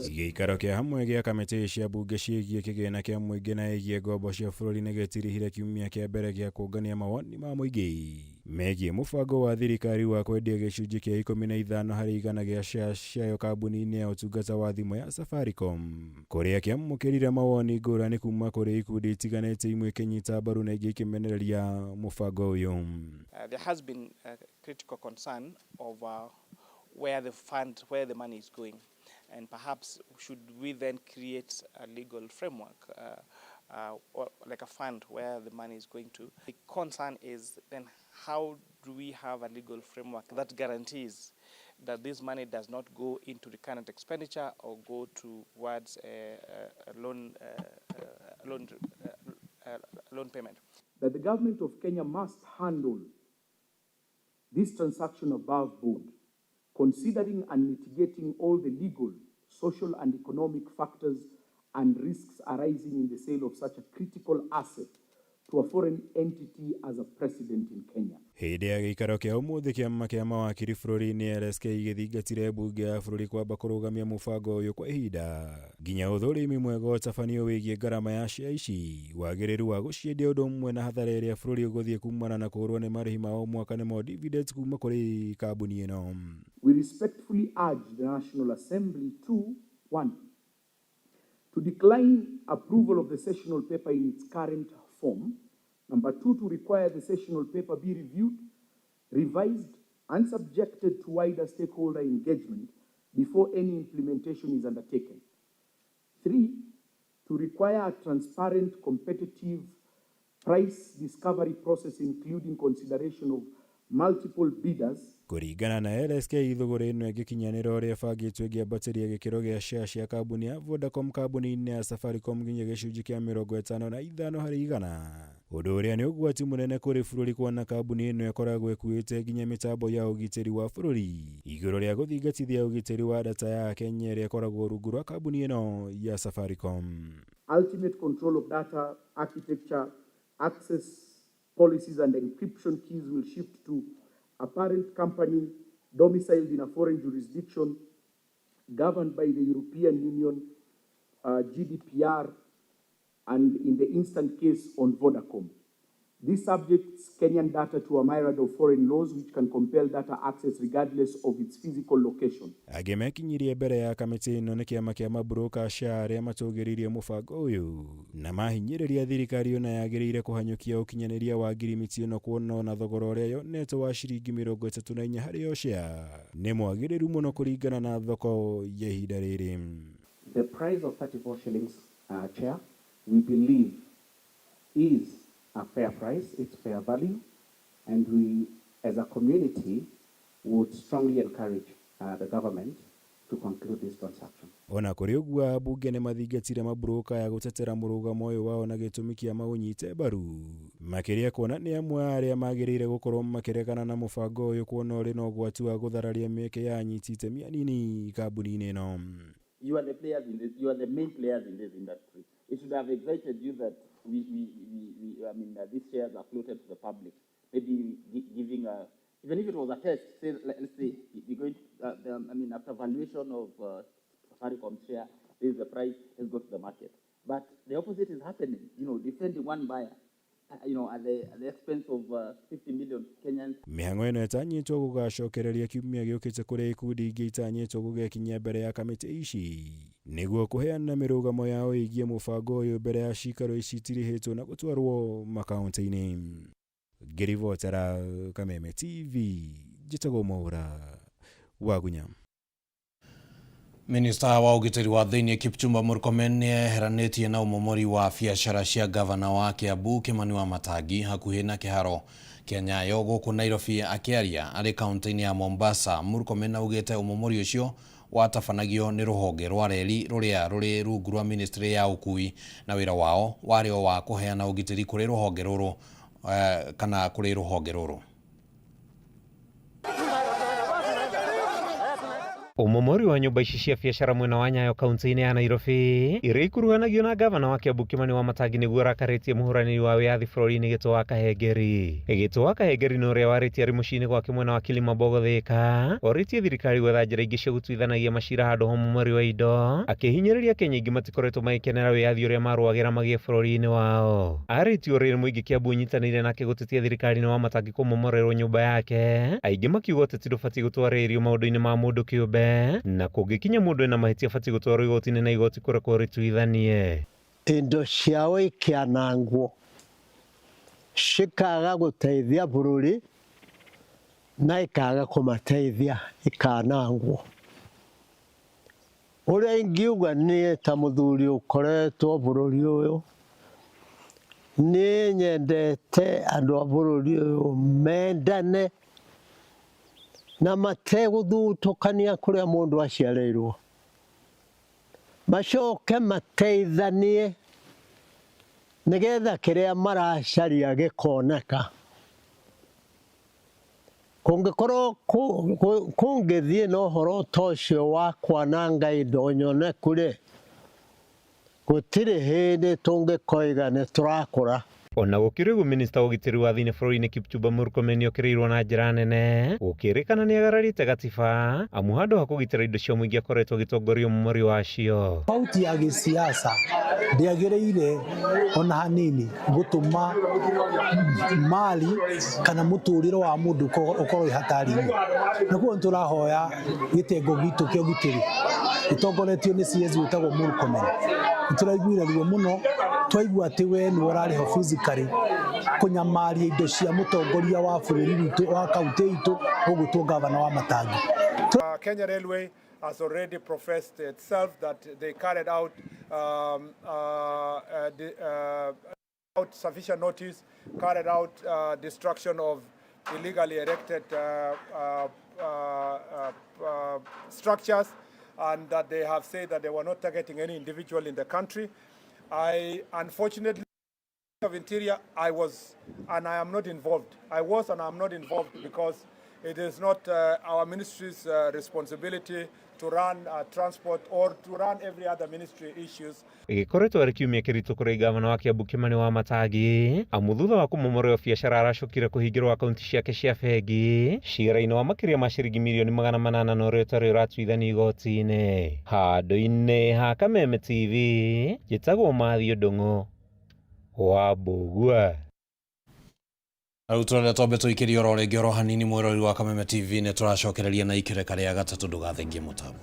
Gĩikaro kĩa hamwe gĩa kamĩtĩ cia mbunge ciĩgiĩ kĩgĩna kĩa mũingĩ na ĩgiĩ ngombo cia bũrũri nĩ gĩtirihire kiumia kĩa mbere gĩa kũngania mawoni ma mũingĩ megiĩ mũbango wa thirikari wa kwendia gĩcunjĩ kĩa 15 harĩ igana gĩa shares ciayo kambuni-inĩ ya ũtungata wa thimũ ya Safaricom, kũrĩa kĩamũkĩrire mawoni ngũrani kuma kũrĩ ikundi itiganĩte imwe ikĩnyita mbaru na ingĩ ikĩmenereria mũbango ũyũ. There has been a critical concern of where the money is going. And perhaps should we then create a legal framework or like a fund where the money is going to? The concern is then how do we have a legal framework that guarantees that this money does not go into the current expenditure or go towards a loan payment? That the government of Kenya must handle this transaction above board, considering and mitigating all the legal, social and economic factors and risks arising in the sale of such a critical asset to a foreign entity as a precedent in Kenya. Hĩndĩ ya gĩikaro kĩa ũmũthĩ kĩama kĩa mawakiri bũrũri-inĩ LSK gĩthingatire mbunge ya bũrũri kwamba kũrũgamia mũbango ũyũ kwa ihinda nginya ũthũrimi mwega ũtabanio wĩgiĩ ngarama ya share ici, wagĩrĩru wa gũciendia ũndũ ũmwe na hathara ĩrĩa bũrũri ũgũthiĩ kumana na kũrwo nĩ marĩhi ma o mwaka nĩmo dividends kuma kũrĩ kambuni ĩno. We respectfully urge the National Assembly to 1. To decline approval of the sessional paper in its current form. 2, to require the sessional paper be reviewed, revised, and subjected to wider stakeholder engagement before any implementation is undertaken. 3, to require a transparent, competitive price discovery process, including consideration of multiple bidders. Kũringana na LSK, thũgũrĩ ĩno ĩgĩkinyanĩra ũrĩa bangĩtwo ĩngĩambatĩria gĩkĩro gĩa share cia kambuni ya Vodacom kambuni-inĩ ya Safaricom nginya gĩcunjĩ kĩa 55 harĩ igana. Ũndũ ũrĩa nĩ ũgwati mũnene kũrĩ bũrũri kuona kambuni ĩno ĩkoragwo ĩkuĩte nginya mĩtambo ya ũgitĩri wa bũrũri igũrũ rĩa gũthingatithia ũgitĩri wa data ya Kenya ĩrĩa ĩkoragwo rungu rwa kambuni ĩno ya Safaricom. Ultimate control of data architecture, access policies and encryption keys will shift to a parent company domiciled in a foreign jurisdiction governed by the European Union, GDPR, and in the instant case on Vodacom. This subjects Kenyan data to a myriad of foreign laws which can compel data access regardless of its physical location. Agemekinyirie mbere ya kamĩtĩ ĩno nĩ kĩama kĩa mabroka SHA arĩa matũgĩririe mũbango ũyũ na mahinyĩrĩria thirikari ona yagĩrĩire kũhanyũkia ũkinyanĩria wa ngirimiti ĩno kuona na thogora ũrĩa yonetwo wa ciringi 34 harĩ o SHA nĩ mwagĩrĩru mũno kũringana na thoko ya ihinda rĩrĩ. The price of 34 shillings, Chair, we believe is a fair price, it's fair value, and we, as a community, would strongly encourage the government to conclude this transaction. Ona kũrĩ ũguo bunge nĩ mathingatire mabroka ya gũtetera mũrũgamo ũyũ wao na gĩtũmi kĩa maũnyite mbaru makĩria kuona nĩ amwe arĩa magĩrĩire gũkorwo makĩregana na mũbango ũyũ kuona ũrĩ na ũgwati wa gũthararia mĩeke ya anyiti itemi anini kambuni-inĩ ĩno. You are the players in this, you are the main players in this industry. it should have excited you that these shares are floated to the public. Maybe giving even if it was a test, say, let's say, you're going to, after valuation of Safaricom share, this is the price, let's go to the market. But the opposite is happening, defending one buyer, at the expense of 50 million Kenyans. Mĩhang'o ĩno ĩtanyĩtwo gũgacokereria kiumia gĩũkĩte kũrĩa ikundi ingĩ itanyĩtwo gũgekinyia mbere ya kamĩtĩ ici nĩguo kũheana mĩrũgamo yao ĩgiĩ mũbango ũyũ mbere ya cikaro ici itirĩhĩtwo na gũtwarwo makaũntĩ-inĩ. Ngĩribotera Kameme TV, njĩtagwo Mwaura Wagunya. Minista wa ugitiri wa thĩinĩ Kipchumba Murkomen nĩeheranĩtie na ũmomori wa biacara cia gavana wa Kiambu Kimani Wamatangi hakuhĩ na kĩharo kĩa Nyayo gũkũ Nairobi. Akĩaria arĩ kaunti-inĩ ya Mombasa, Murkomen augĩte ũmomori ũcio watabanagio nĩ rũhonge rwa reri rũrĩa rũrĩ rungu rwa ministry ya ũkui na wĩra wao warĩ o wa kũheana ũgitĩri kũrĩ rũhonge rũrũ kana kũrĩ rũhonge rũrũ. Umomori wa nyumba ici cia biacara mwena wa Nyayo kaunti-inĩ ya Nairobi ĩrĩa ikuruhanagio na gavana wa Kiambu Kimani Wamatangi nĩguo arakarĩtie mũhũranĩri wa wĩyathi bũrũri-inĩ Gĩtũ wa Kahengeri. Gĩtũ wa Kahengeri nĩ ũrĩa warĩtie arĩ mũciĩ-inĩ gwake mwena wa Kilimambogo Thika, orĩtie thirikari gwetha njĩra ingĩ cia gũtuithanagia macira handũ ha ũmomori wa indo, akĩhinyĩrĩria Kenya ingĩ matikoretwo magĩkenera wĩyathi ũrĩa marũagĩra magĩe bũrũri-inĩ wao. Arĩtie ũrĩa mũingĩ Kiambu ũnyitanĩire nake gũtetia thirikari nĩ Wamatangi kũmomorerwo nyũmba yake, aingĩ makiuga ũteti ndũbatiĩ gũtwarĩrĩrio maũndũ-inĩ ma mũndũ kĩũmbe na kũngĩkinya mũndũ ena mahĩtia batiĩ gũtwarwo igoti-inĩ na igoti kũrekwo rĩtuithanie. Indo ciao ikĩanangwo cikaga gũteithia bũrũri na ikaga kũmateithia ikanangwo. Ũrĩa ingiuga niĩ ta mũthuri ũkoretwo bũrũri ũyũ, niĩ nyendete andũ a bũrũri ũyũ mendane na mategũthutũkania kũrĩa mũndũ aciarĩirwo, macoke mateithanie nĩgetha kĩrĩa maracaria gĩkoneka. Kũngĩkorwo kũngĩthiĩ na ũhoro ta ũcio wa kwananga indo nyoneku-rĩ, gũtirĩ hĩndĩ tũngĩkoiga nĩ tũrakũra. Ona gũkĩrĩ ũguo minista wa ũgitĩri wa thĩinĩ bũrũri-inĩ Kipchumba Murkomen okĩrĩirwo na njĩra nene gũkĩrĩkana nĩ agararĩte gatiba amu handũ ha kũgitĩra indo cia mũingĩ akoretwo agĩtongoria ũmomori wacio. Pauti ya gĩsiasa ndĩagĩrĩire ona hanini gũtũma mali kana mũtũrĩre wa mũndũ ũkorwo hatari-inĩ. Nakuo nĩtũrahoya gĩtengo gitũ kĩa ũgitĩri gĩtongoretio nĩ CS wĩtagwo Murkomen. Nĩtũraiguire ruo mũno twaigua atĩ we nĩ ũrarĩho physically kũnyamaria indo cia mũtongoria wa bũrũri witũ wa kaunti itũ ũgũtwo gavana Wamatangi. Kenya Railway has already professed itself that they carried out sufficient notice, carried out destruction of illegally erected structures, and that they have said that they were not targeting any individual in the country. Unfortunately, of Interior, I was and I am not involved. I was and I am not involved because it is not our ministry's responsibility to run transport or to run every other ministry issues. Gĩkoretwo arĩ kiumia kĩritũ kũrĩ gavana wa Kiambu Kimani Wamatangi amu thutha wa kũmomorerwo biacara aracokire kũhingĩrwo akaunti ciake cia bengi cira-inĩ wa makĩria ma ciringi mirioni 800 na ũrĩa ũtarĩ ũratuithania igoti-inĩ. Handũ-inĩ ha Kameme TV, njĩtagwo Mathio Ndung'u wa Mbugua. Arutwo tombe tũikĩrie oro rĩngĩ oro hanini mwĩrori wa Kameme TV nĩ tũracokereria na ikĩreka rĩa gatatũ ndũgathengie mũtambo.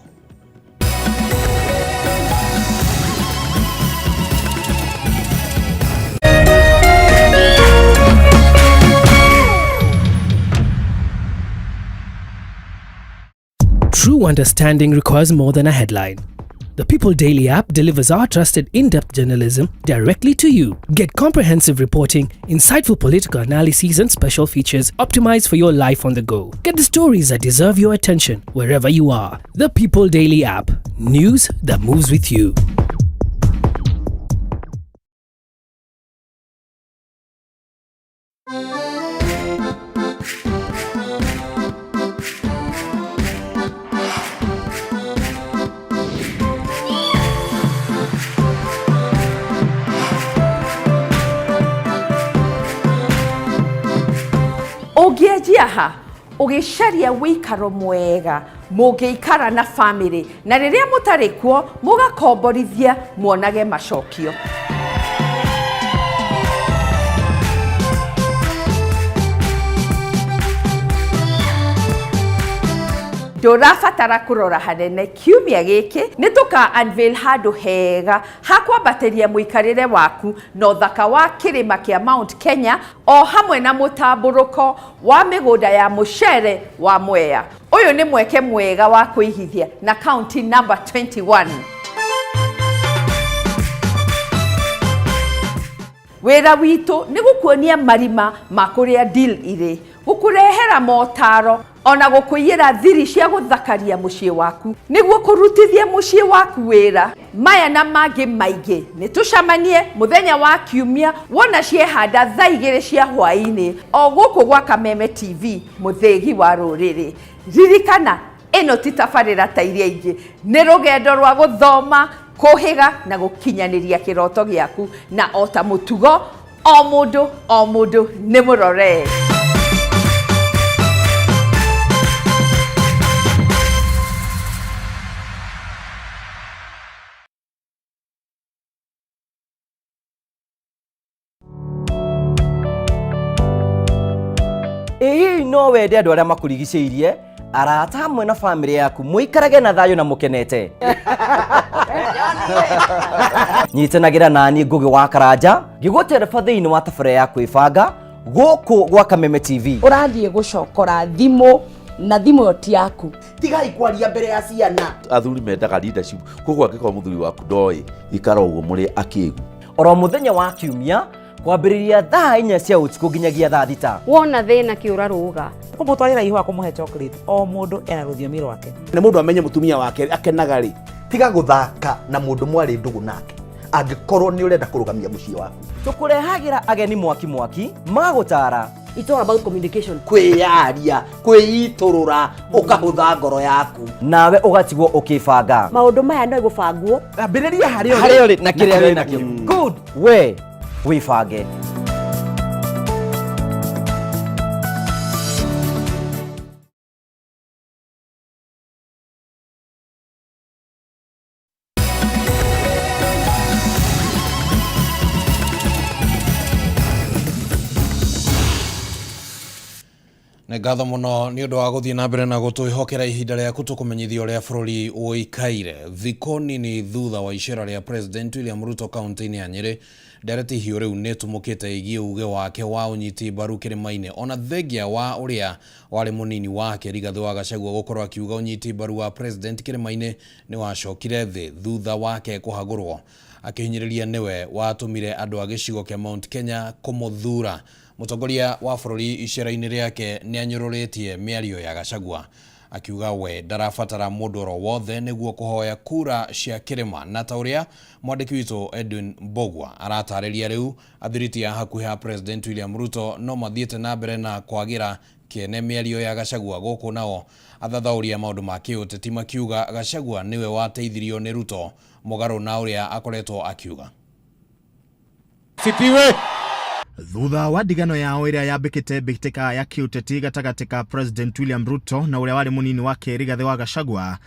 True understanding requires more than a headline. The People Daily app delivers our trusted in-depth journalism directly to you. Get comprehensive reporting, insightful political analyses and special features optimized for your life on the go. Get the stories that deserve your attention wherever you are. The People Daily app. News that moves with you. Tiaha ugicaria wikaro mwega mugiikara na family na riria mutari kuo mugakomborithia muonage macokio. Ndurabatara kurora hanene kiumia giki nituka unveil handu hega hakwambateria muikarire waku na uthaka wa kirima kia Mount Kenya o hamwe na mutamburuko wa migunda ya mucere wa Mwea. Uyu ni mweke mwega wa kuihithia na county number 21. Wira witu ni gukuonia marima makuria deal iri, gukurehera motaro ona gukuiyira thiri cia guthakaria mucii waku niguo kurutithia mucii waku wira. Maya na mangi maingi nitucamanie muthenya wa kiumia wona ciehanda thaa 2 cia hwaini o guku gwa Kameme TV muthegi wa ruriri. Ririkana ino ti tabarĩra ta iria ingĩ, nĩ rũgendo rwa gũthoma, kũhĩga na gũkinyaniria kĩroto gĩaku, na o ta mũtugo o mũndũ nĩ mũrore. Ĩĩ no wende andũ arĩa makũrigicĩirie, arata hamwe na family yaku muikarage na thayo na mukenete. Nyitanagira nani Ngugi wa Karanja ngigutereba thiini wa tabara ya kwibanga guku gwa Kameme TV. Urathie gucokora thimu na thimu yoti yaku. Tigai kwaria mbere ya ciana. Athuri mendaga leadership koguo angĩkorwo mũthuri waku ndoĩ ikara ũguo mũrĩ akĩgu. Oro muthenya wa kiumia kwambĩrĩria thaa 4 cia ũtukũ nginyagia thaa 6. Wona thĩna kĩũra rũga. Kũmũtwarĩra ihũa kũmũhe chocolate o mũndũ ena rũthiomi rwake. Nĩ mũndũ amenye mũtumia wake akenaga rĩ, tiga gũthaka na mũndũ mwarĩ ndũgũ nake angĩkorwo nĩ ũrenda kũrũgamia mũciĩ waku. Tũkũrehagira ageni mwaki magũtara. It's all about communication. Kwĩyaria, kwĩitũrũra, ũkahũtha ngoro yaku, nawe ũgatigwo ũkĩbanga. Maũndũ maya no gũbangwo. Ambĩrĩria harĩa ũrĩ na kĩrĩa wĩ nakĩo. Good, we wibange. Nĩ ngatho mũno nĩ ũndũ wa gũthiĩ na mbere na gũtwĩhokera ihinda rĩaku tũkũmenyithia ũrĩa bũrũri ũikaire. Thikũ nini thutha wa icera rĩa President William Ruto kaunti-inĩ ya Nyĩrĩ, ndereti hiũ rĩu nĩ ĩtumũkĩte ĩgiĩ uge wake wa ũnyiti mbaru kĩrĩma-inĩ, ona thengia wa ũrĩa warĩ mũnini wake Rigathĩ wa Gachagua gũkorwo akiuga ũnyiti mbaru wa President kĩrĩma-inĩ nĩ wacokire thĩ thutha wake kũhagũrwo, akĩhinyĩrĩria nĩwe watũmire andũ a gĩcigo kĩa Mount Kenya kũmũthura. Mũtongoria wa bũrũri icera-inĩ rĩake nĩ anyũrũrĩtie mĩario ya Gachagua, akiuga we ndarabatara mũndũ oro wothe nĩguo kũhoya kura cia kĩrĩma, na ta ũrĩa mwandĩki witũ Edwin Mbogwa aratarĩria rĩu athiriti ya hakuhĩ ha President William Ruto no mathiĩte na mbere na kwagĩra kĩene mĩario ya Gachagua, gũkũ nao athathaũria maũndũ ma kĩũteti makiuga Gachagua nĩwe wateithirio nĩ Ruto mũgarũ na ũrĩa akoretwo akiuga. Sipiwe thutha wa ndigano yao ĩrĩa yambĩkĩte mbĩtĩka ya kĩũteti gatagatĩ ka President William Ruto na ũrĩa warĩ mũnini wake Rigathĩ wa Gachagua,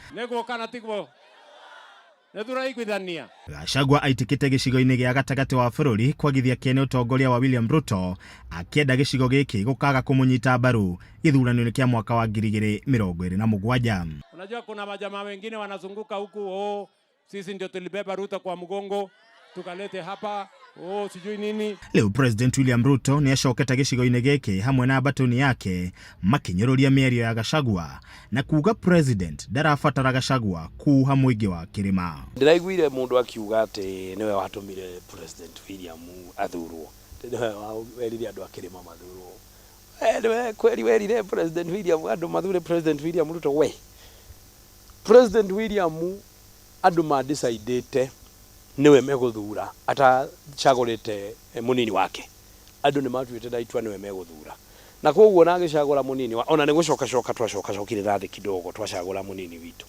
Gachagua aitikĩte gĩcigo-inĩ gĩa gatagatĩ wa bũrũri kwagithia kĩene ũtongoria wa William Ruto, akĩenda gĩcigo gĩkĩ gũkaga kũmũnyita mbaru gĩthurano-inĩ kĩa mwaka wa 2027. Unajua kuna majamaa wengine wanazunguka huku, sisi ndio tulibeba Ruto kwa mgongo tukalete hapa, sijui nini. Leo President William Ruto nĩ acokete gĩcigo-inĩ gĩkĩ hamwe na batoni yake makinyũrũria mĩario ya Gachagua na kuga President ndarabatara Gachagua kuha mũingĩ wa kĩrĩma. Ndĩraiguire mũndũ akiuga atĩ nĩwe watũmire President William athurwo, nĩwe werire andũ a kĩrĩma mathurwo. Nĩwe kweri werire President William andũ mathure President William Ruto? We President William andũ mandicaidĩte niwe megũthura atacagũrĩte mũnini wake. Andũ nĩ matuĩte na itua niwe megũthura, na koguo na agĩcagũra mũnini ona nĩ gũcoka twacokire thĩ kidogo twacagũra mũnini witũ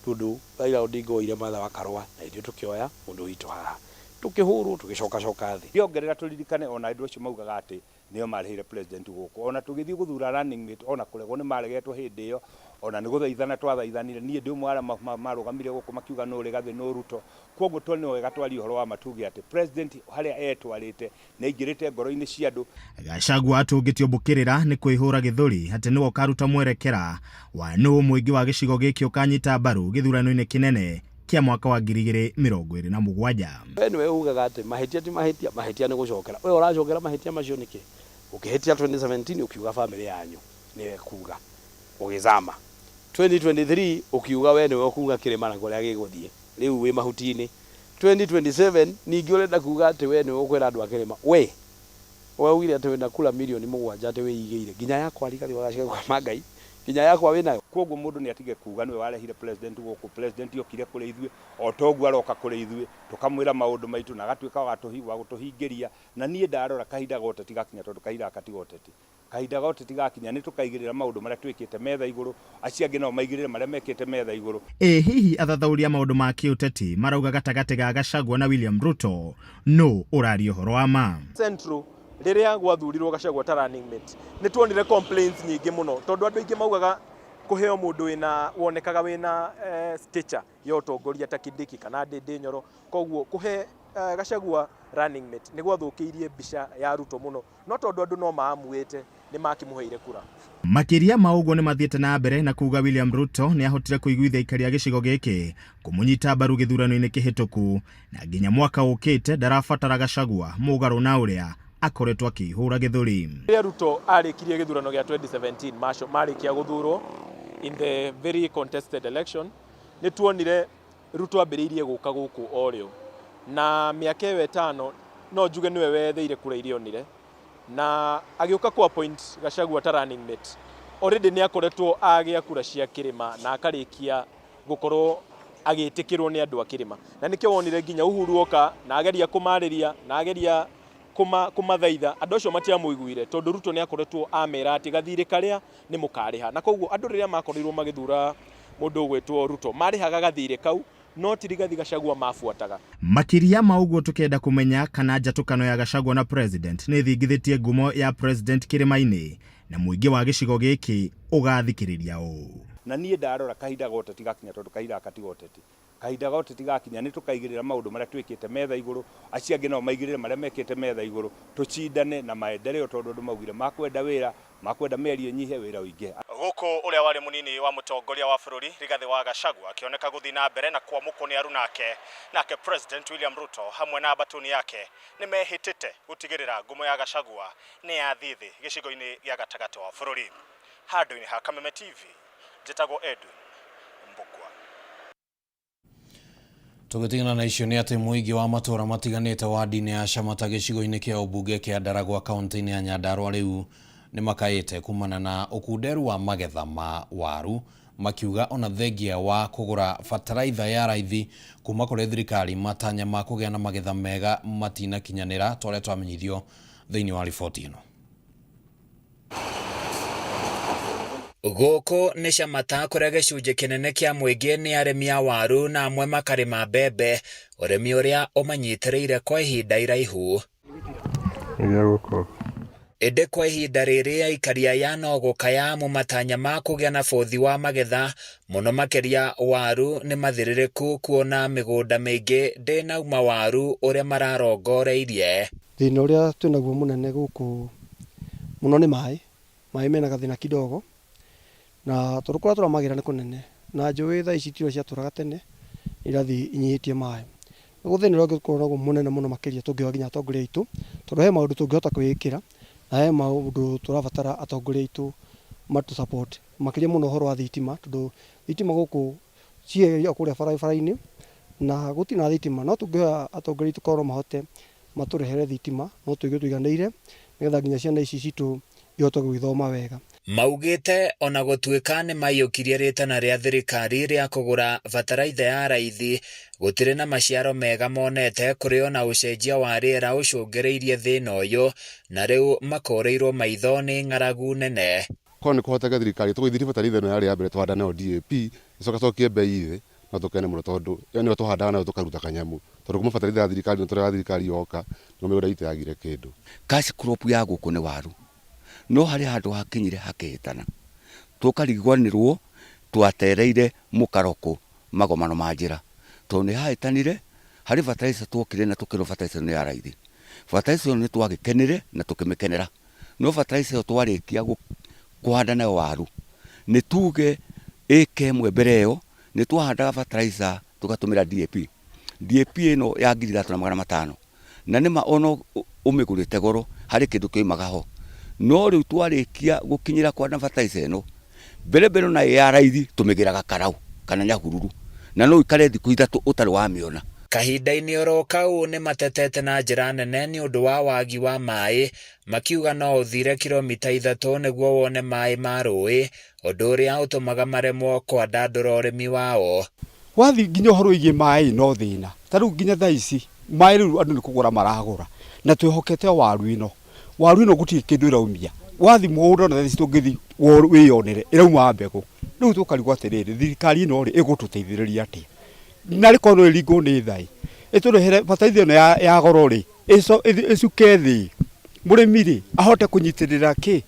tondũ Raila Odinga oire Martha wa Karua na ithuĩ tukĩoya mũndũ witũ haha tukĩhũrwo tũgĩcoka thĩ. Ngĩongerera tũririkane ona andũ acio maugaga atĩ nio marehire president guku ona tugithi guthura running mate ona kuregwo ni maregetwo hindi iyo ona ni guthaithana twathaithanire nie ndi umwe marugamire guku makiuga no ri gathi no Ruto koguo twone wega twari uhoro wa matugi ati president haria etwarite na ingirite ngoro-ini cia andu. Gachagua atungitio bukirira ni kwihura githuri ati niwo karuta mwerekera wa no muingi wa gicigo giki ukanyita mbaru githurano-ini kinene kia mwaka wa 2027. Niwe ugaga ati mahitia ti mahitia ni gucokera we uracokera mahitia macio niki ukihitia 2017 ukiuga family yanyu niwe kuga ugizama 2023 ukiuga we niwe kuga kirima na kuria giguthie riu wi mahutini 2027 ningi urenda kuga ati we niwe ukwira andu akirima we ugire ati wenda kula milioni 7 ati we igire ginya yakwa rikari wagacika kwa magai ginya yakwa we nayo koguo mundu ni atige kuga niwe warehire president guku president yokire kuri ithue otogu aroka kuri ithue tukamwira maundu maitu na gatwika wa gutuhingiria na nie ndarora kahinda gote tigakinya tondu kahinda akati goteti kahinda gote tigakinya ni tukaigirira maundu maria twikite metha iguru acia angi no maigirire maria mekite metha iguru. Hihi athathauria maundu ma kiuteti marauga gatagati ga Gachagua na William Ruto no urario horo wa ma Central riria gwathurirwo Gachagua ta running mate ni tuonire complaints nyingi muno tondu andu aingi maugaga kuheo mundu wina wonekaga wina stature ya utongoria ta Kindiki kana Ndindi Nyoro koguo kuhe Gachagua running mate ni gwathukiirie mbica ya Ruto muno no tondu andu no maamuite ni makimuheire kura. Makiria maugo ni mathiete na mbere na kuga William Ruto ni ahotire kuiguithia ikari ya gicigo giki kumunyita mbaru githurano-ini kihituku na nginya mwaka ukite ndarabatara Gachagua mugaru na uria akoretwo akihura githuri. Ruto arikirie githurano gia 2017 macho marikia guthurwo in the very contested election ni tuonire Ruto ambiriirie guka guku orio na miaka 5 no njuge niwe wetheire kura irionire na agiuka kwa point Gachagua ta running mate already ni akoretwo agia kura cia kirima na akarikia gukorwo agitikirwo ni andu akirima na nikio wonire nginya Uhuru oka na ageria kumariria na ageria kumathaitha andu acio matiamuiguire tondu Ruto ni akoretwo amera ati gathire karia ni mukariha na koguo andu riria makorirwo magithura mundu gwetwo Ruto marihaga gathire kau no tirigathi Gachagua mafuataga. Makiria maugo tukenda kumenya kana njatukano ya Gachagua na president ni thingithitie ngumo ya president kirima-ini na muingi wa gicigo giki ugathikiriria u. Na nie ndarora kahinda gote tigakinya tondu kahinda akati goteti kahinda gote tigakinya ni tukaigirira maundu maria twikite metha iguru acia angi no maigirire maria mekite metha iguru tucindane na maendeleo tondu andu maugire makwenda wira makwenda meri nyihe wira uinge guku uria wari munini wa mutongoria wa bururi Rigathi wa Gachagua akioneka guthi na mbere na kwamukwo ni arunake nake president William Ruto hamwe na batuni yake ni mehitite gutigirira ngumo ya Gachagua ni yathithi gicigo-ini gia gatagati wa bururi. Handu-ini ha Kameme TV njitagwo Edwin Mbugua. Tugitigana na icio ni ati muingi wa matura matiganite wadi-ini ya Shamata gicigo-ini kia ubunge kia Ndaragwa kaunti-ini ya Nyandarua riu ni makaite kumana na ukunderu wa magetha ma waru makiuga ona thengia wa kugura fertilizer ya raithi kuma kuri thirikari matanya ma kugia na magetha mega matina kinyanira tore twamenyithio thiini wa riboti ino. Goko ni Shamata kuria gicunji kinene kia muingi ni arimi a waru na amwe makarima mbembe urimi uria umanyitiriire kwa ihinda iraihu. Ede kwa ihinda riri aikaria ya noguka ya mumatanya ma kugia na bothi wa magetha muno makiria waru ni mathiririku kuona migunda mingi ndina uma waru uria mararongoreirie. Thina uria twinaguo munene guku muno ni mai mena gathina kidogo na turukura turamagira ni kunene na njui tha ici tiro cia turaga tene irathi inyihitie mai guthina uria gukoragwo munene muno makiria tungiwa ginya atongoria itu tondu he maundu tungihota kwikira na he maundu turabatara atongoria itu matu support makiria muno horo wa thitima tondu thitima guku cie kuria barabara-ini na gutina thitima no tungiwa atongoria itu korwo mahote maturehere thitima no tuigwe tuiganire nigetha nginya ciana ici citu ihote gwithoma wega. Maugite ona gutuika ni maiyukirie ritana ria thirikari ria kugura fertilizer ya raithi gutire na maciaro mega monete kuri ona ucenjia wa riera ucungireirie thina uyu na riu makoreirwo maitho ni ng'aragu nene. Ko ni kuhoteka thirikari tuguithiri fertilizer ya ria mbere twahanda nayo DAP icoka cokie bei thi no tukene muno tondu yani tuhandaga nayo tukaruta kanyamu tondu kuma bataraitha ya thirikari notore ya thirikari yoka no migunda iteagire kindu cash crop ya guku ni waru no hari handu hakinyire hakihitana tukarigwanirwo twatereire mukaroko magomano ma njira to ni hahitanire hari fertilizer twokire na tukiro fertilizer ni ya raithi fertilizer ni twagikenire na tukimikenera no fertilizer twarikia kuhanda na waru ni tuge eke mwe mbere yo ni twahandaga fertilizer tugatumira DAP ino ya 3,500 na nima ono umigurite goro hari kindu kiumaga ho no riu twarikia gukinyira kwa na fertilizer ino mbere na ya raithi tumigiraga karau kana nyahururu na no ikare thiku ithatu utari wa miona kahinda-inĩ oro kau nĩ matetete na njĩra nene nĩ ũndũ wa wagi wa maĩ makiuga no ũthire kilomita 3 nĩguo wone maĩ ma rũĩ ũndũ ũrĩa ũtũmaga maremwo kwandandũra ũrĩmi wao. Wathi nginya ũhoro wĩgiĩ maĩ no thĩna ta rĩu nginya thaa ici maĩ rĩu andũ nĩ kũgũra maragũra na twĩhokete waru ĩno gũtirĩ kĩndũ ĩraumia wathi mũgũnda na thaa ici tũngĩthi wĩyonere ĩrauma mbegũ rĩu tũkarigwo atĩrĩrĩ thirikari ĩno rĩ ĩgũtũteithĩrĩria atĩa na rĩkorwo ĩringwo nĩ thai ĩtũrehere bataraitha ĩno ya goro rĩ ĩcuke thĩ mũrĩmi rĩ ahote kũnyitĩrĩra kĩ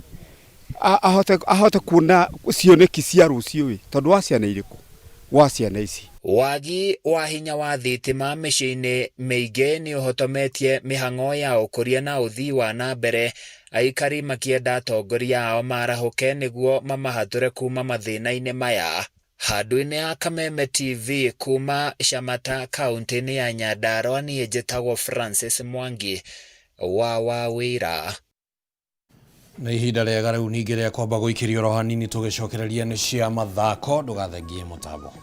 ahote kuona cioneki cia rũciũ ĩ tondũ wa ciana irĩkũ wa ciana ici. Wagi wa hinya wa thitima mĩciĩ-inĩ mĩingĩ nĩ ũhotometie mĩhang'o ya ũkũria na ũthii wa na mbere aikari makĩenda atongoria ao marahũke nĩguo mamahatũre kuma mathĩna-inĩ maya. Handũ-inĩ ya Kameme TV kuma Shamata kaunti-inĩ ya Nyandarua niĩ njĩtagwo Francis Mwangi wa Wawĩra. Na ihinda rĩega rĩu ningĩ rĩa kwamba gũikĩrio oro hanini tũgĩcokereria nĩ cia mathako ndũgathengie mũtambo.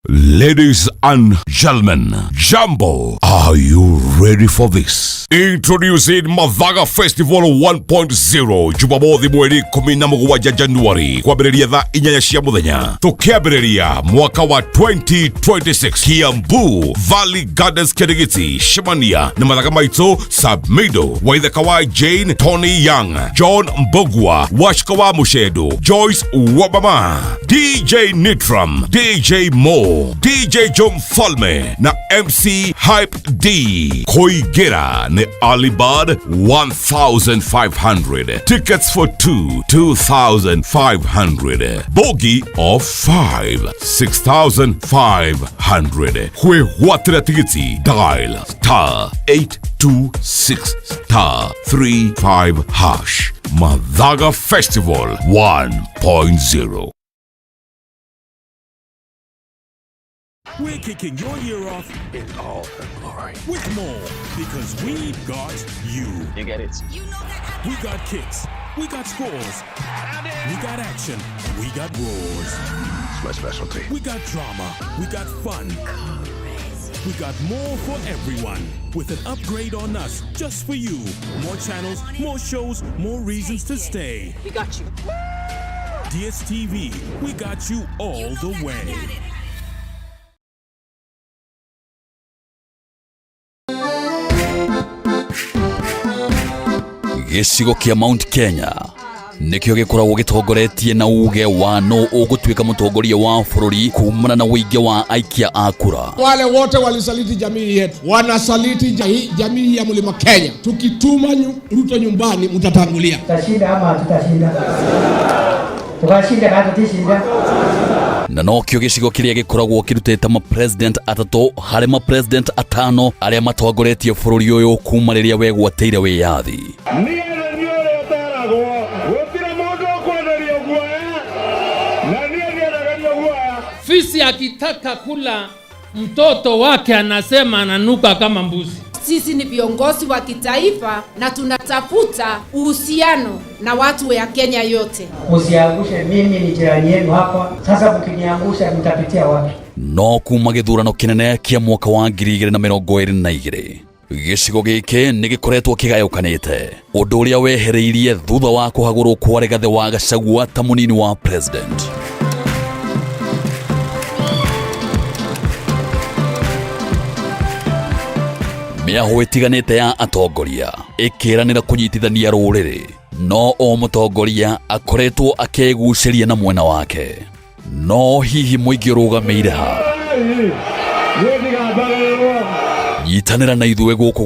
Ladies and gentlemen, Jumbo, are you ready for this? Introducing Mathaga Festival 1.0 Jumamothi mweri 17 Januari kwambĩrĩria thaa 8 cia mũthenya tukiambĩrĩria mwaka wa 2026 Kiambu Valley Gardens Kirigiti Shemania na mathaga maitũ Submido Waithaka wa Jane Tony Young John Mbogwa Washkawa Mushedo Joyce Wabama DJ Nitram DJ Mo DJ John Falme na MC Hype D Koigera ni Alibad 1,500 tickets for 2,500 bogey of 5 6,500 Hwehwatira tigiti dial *826*35# Mathaga Festival 1.0. We're kicking your year off in all her glory with more because we've got you. You get it? We got kicks, we got scores, we got action, we got roars. It's my specialty. We got drama, we got fun. We got more for everyone with an upgrade on us just for you. More channels, more shows, more reasons to stay. We got you. DSTV, we got you all the way. Gĩcigo kĩa Mount Kenya nikĩo gĩkoragwo gĩtongoretie na uge wa no ũgũtuĩka mũtongoria wa bũrũri kumana na wĩingĩ wa aikia a kura. Wale wote walisaliti jamii yetu wanasaliti jamii ya Mlima Kenya. Tukituma Ruto nyumbani mtatangulia. Tutashinda ama tutashinda? Tukashinda kama tutashinda. Na no kĩo gĩcigo kĩrĩa gĩkoragwo kĩrutĩte ma president atatũ harĩ ma president atano arĩa matongoretie bũrũri ũyũ kuma rĩrĩa wegwatĩire wĩyathi. Fisi akitaka kula mtoto wake anasema ananuka kama mbuzi. Sisi ni viongozi wa kitaifa na tunatafuta uhusiano na watu wa Kenya yote. Usiangushe, mimi ni jirani yenu hapa. Sasa mkiniangusha mtapitia wapi? No kuma gĩthurano kĩnene kĩa mwaka wa 2022 gĩcigo gĩkĩ nĩ gĩkoretwo kĩgayũkanĩte ũndũ ũrĩa wehereirie thutha wa kũhagũrwo kwa Rigathĩ wa Gachagua ta mũnini wa president. Mĩaho ĩtiganĩte ya atongoria ĩkĩranĩra kũnyitithania rũrĩrĩ, no o mũtongoria akoretwo akĩgucĩria na mwena wake. No hihi mũingĩ ũrũgamĩire ha? Nyitanĩra na ithuĩ gũkũ